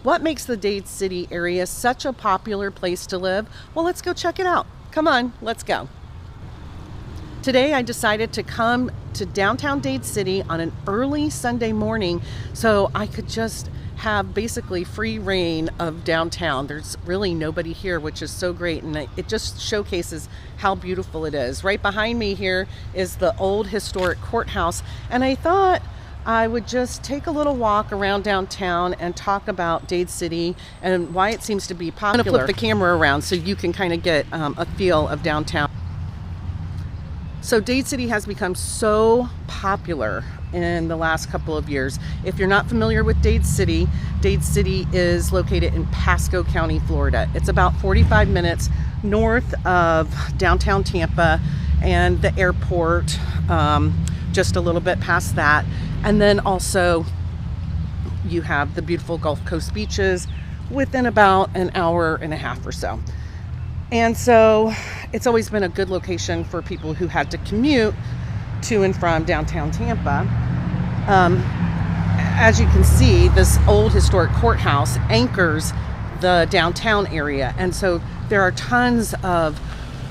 What makes the Dade City area such a popular place to live? Well, let's go check it out. Come on, let's go. Today I decided to come to downtown Dade City on an early Sunday morning so I could just have basically free reign of downtown. There's really nobody here, which is so great, and it just showcases how beautiful it is. Right behind me here is the old historic courthouse, and I thought I would just take a little walk around downtown and talk about Dade City and why it seems to be popular. I'm going to flip the camera around so you can kind of get a feel of downtown. So Dade City has become so popular in the last couple of years. If you're not familiar with Dade City is located in Pasco County, Florida. It's about 45 minutes north of downtown Tampa and the airport, just a little bit past that. And then also you have the beautiful Gulf Coast beaches within about an hour and a half or so. And so it's always been a good location for people who had to commute to and from downtown Tampa. As you can see, this old historic courthouse anchors the downtown area. And so there are tons of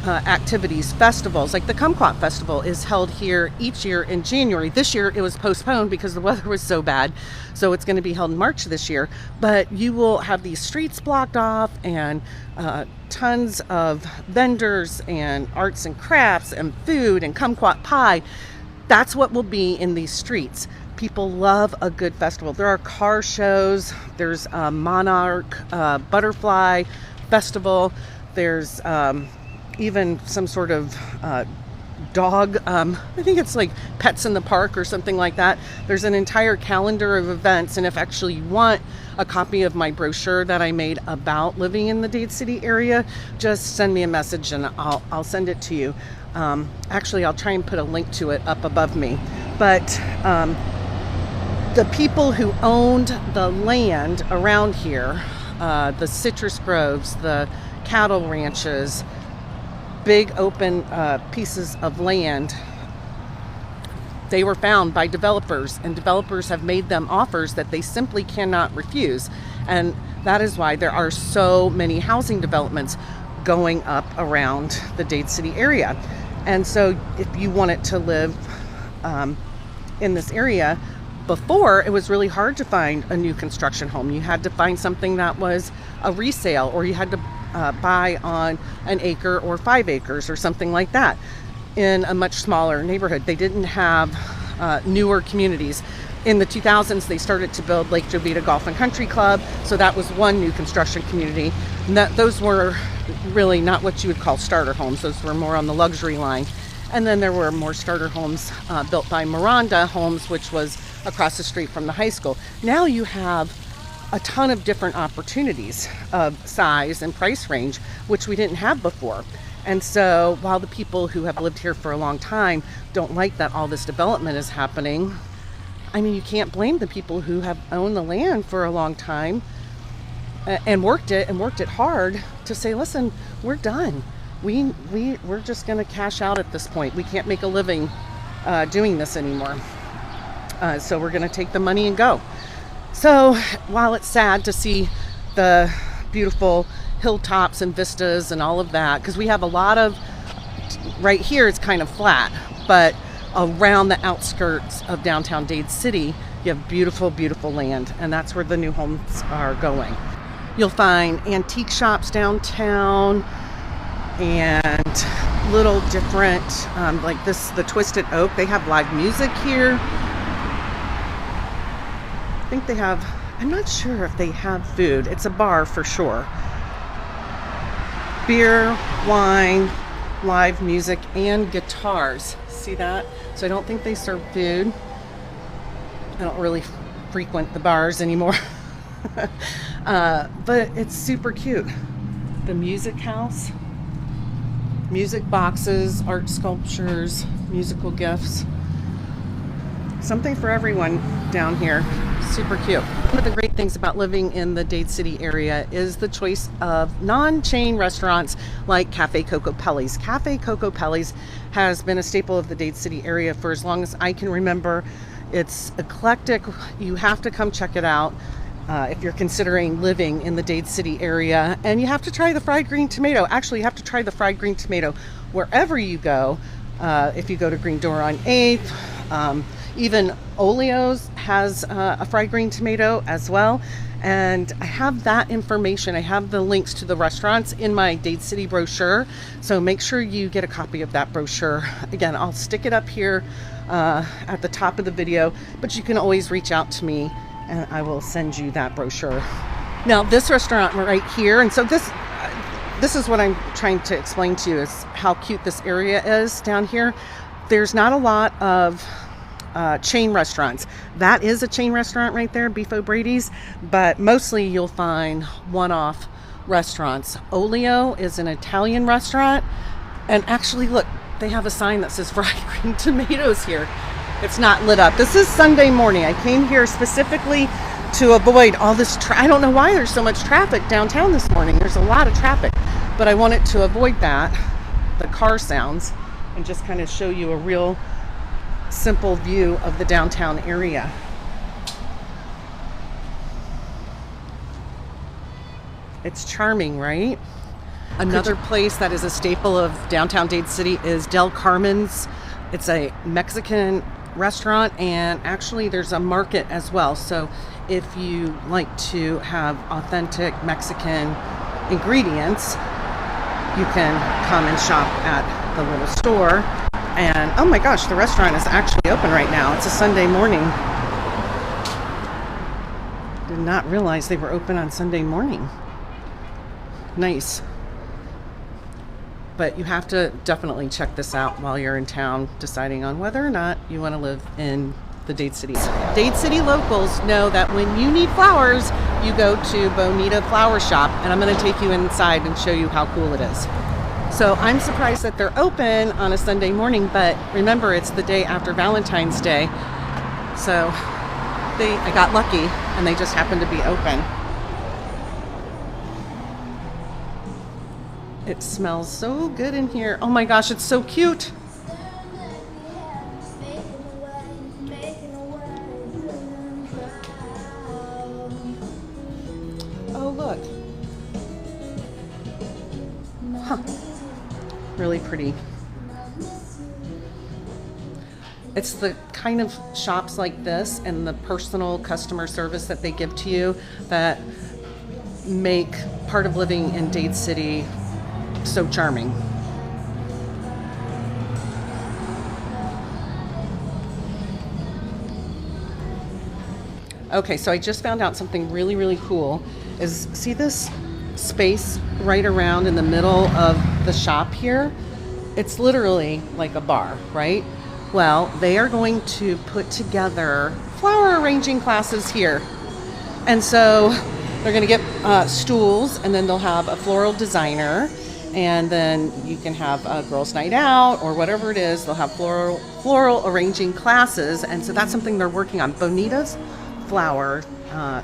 activities, festivals, like the Kumquat Festival is held here each year in January. This year it was postponed because the weather was so bad, so it's going to be held in March this year. But you will have these streets blocked off and tons of vendors and arts and crafts and food and kumquat pie. That's what will be in these streets. People love a good festival. There are car shows, there's a monarch butterfly festival, there's even some sort of dog, I think it's like Pets in the Park or something like that. There's an entire calendar of events, and if actually you want a copy of my brochure that I made about living in the Dade City area, just send me a message and I'll send it to you. Actually, I'll try and put a link to it up above me. But the people who owned the land around here, the citrus groves, the cattle ranches, big open pieces of land, they were found by developers, and developers have made them offers that they simply cannot refuse. And that is why there are so many housing developments going up around the Dade City area. And so if you wanted to live in this area, before, it was really hard to find a new construction home. You had to find something that was a resale, or you had to buy on an acre or 5 acres or something like that in a much smaller neighborhood. They didn't have newer communities. In the 2000s, they started to build Lake Jovita Golf and Country Club, so that was one new construction community. And those were really not what you would call starter homes. Those were more on the luxury line. And then there were more starter homes built by Miranda Homes, which was across the street from the high school. Now you have a ton of different opportunities of size and price range, which we didn't have before. And so while the people who have lived here for a long time don't like that all this development is happening, I mean, you can't blame the people who have owned the land for a long time and worked it hard to say, listen, we're done. We're just going to cash out at this point. We can't make a living doing this anymore. So we're going to take the money and go. So while it's sad to see the beautiful hilltops and vistas and all of that, because we have a lot of, right here it's kind of flat, but around the outskirts of downtown Dade City, you have beautiful, beautiful land, and that's where the new homes are going. You'll find antique shops downtown and little different, like this, the Twisted Oak, they have live music here. I think they have, I'm not sure if they have food. It's a bar for sure. Beer, wine, live music, and guitars. See that? So I don't think they serve food. I don't really frequent the bars anymore. But it's super cute. The music house, music boxes, art sculptures, musical gifts. Something for everyone down here. Super cute. One of the great things about living in the Dade City area is the choice of non-chain restaurants like Cafe Coco Pelli's. Cafe Coco Pelli's has been a staple of the Dade City area for as long as I can remember. It's eclectic. You have to come check it out. if you're considering living in the Dade City area. And you have to try the fried green tomato. Actually, you have to try the fried green tomato wherever you go. If you go to Green Door on 8th, even Oleo's has a fried green tomato as well. And I have that information. I have the links to the restaurants in my Dade City brochure. So make sure you get a copy of that brochure. Again, I'll stick it up here at the top of the video, but you can always reach out to me and I will send you that brochure. Now, this restaurant right here, and so this is what I'm trying to explain to you, is how cute this area is down here. There's not a lot of chain restaurants. That is a chain restaurant right there, Beef O'Brady's, but mostly you'll find one-off restaurants. Olio is an Italian restaurant, and actually look, they have a sign that says fried green tomatoes here. It's not lit up. This is Sunday morning. I came here specifically to avoid all this I don't know why there's so much traffic downtown this morning. There's a lot of traffic, but I wanted to avoid that, the car sounds, and just kind of show you a real simple view of the downtown area. It's charming, right? Another place that is a staple of downtown Dade City is Del Carmen's. It's a Mexican restaurant, and actually there's a market as well. So if you like to have authentic Mexican ingredients, you can come and shop at the little store. And oh my gosh, the restaurant is actually open right now. It's a Sunday morning. Did not realize they were open on Sunday morning. Nice. But you have to definitely check this out while you're in town, deciding on whether or not you want to live in the Dade City area. Dade City locals know that when you need flowers, you go to Bonita Flower Shop, and I'm going to take you inside and show you how cool it is. So I'm surprised that they're open on a Sunday morning, but remember, it's the day after Valentine's Day. So I got lucky and they just happened to be open. It smells so good in here. Oh my gosh, it's so cute. Oh, look. Huh. Really pretty. It's the kind of shops like this and the personal customer service that they give to you that make part of living in Dade City so charming. Okay, so I just found out something really, really cool. See this space right around in the middle of the shop here? It's literally like a bar, right? Well, they are going to put together flower arranging classes here. And so they're going to get stools, and then they'll have a floral designer, and then you can have a girls' night out or whatever it is. They'll have floral arranging classes, and so that's something they're working on. Bonita's Flower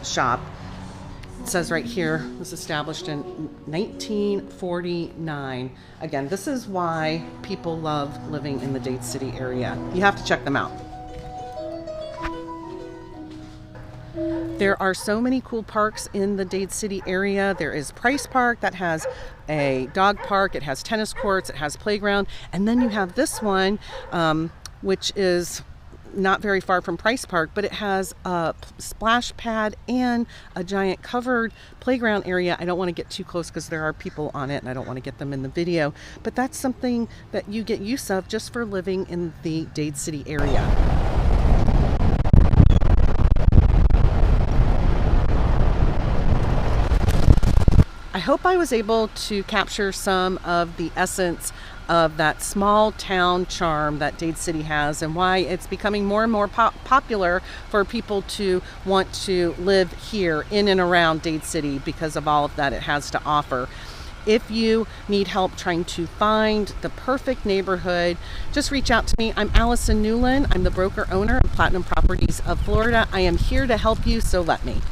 Shop, it says right here, was established in 1949. Again, this is why people love living in the Dade City area. You have to check them out. There are so many cool parks in the Dade City area. There is Price Park that has a dog park. It has tennis courts. It has playground. And then you have this one, which is not very far from Price Park, but it has a splash pad and a giant covered playground area. I don't want to get too close because there are people on it and I don't want to get them in the video, but that's something that you get use of just for living in the Dade City area. I hope I was able to capture some of the essence of that small town charm that Dade City has, and why it's becoming more and more popular for people to want to live here in and around Dade City because of all of that it has to offer. If you need help trying to find the perfect neighborhood, just reach out to me. I'm Allison Newland. I'm the broker owner of Platinum Properties of Florida. I am here to help you, so let me.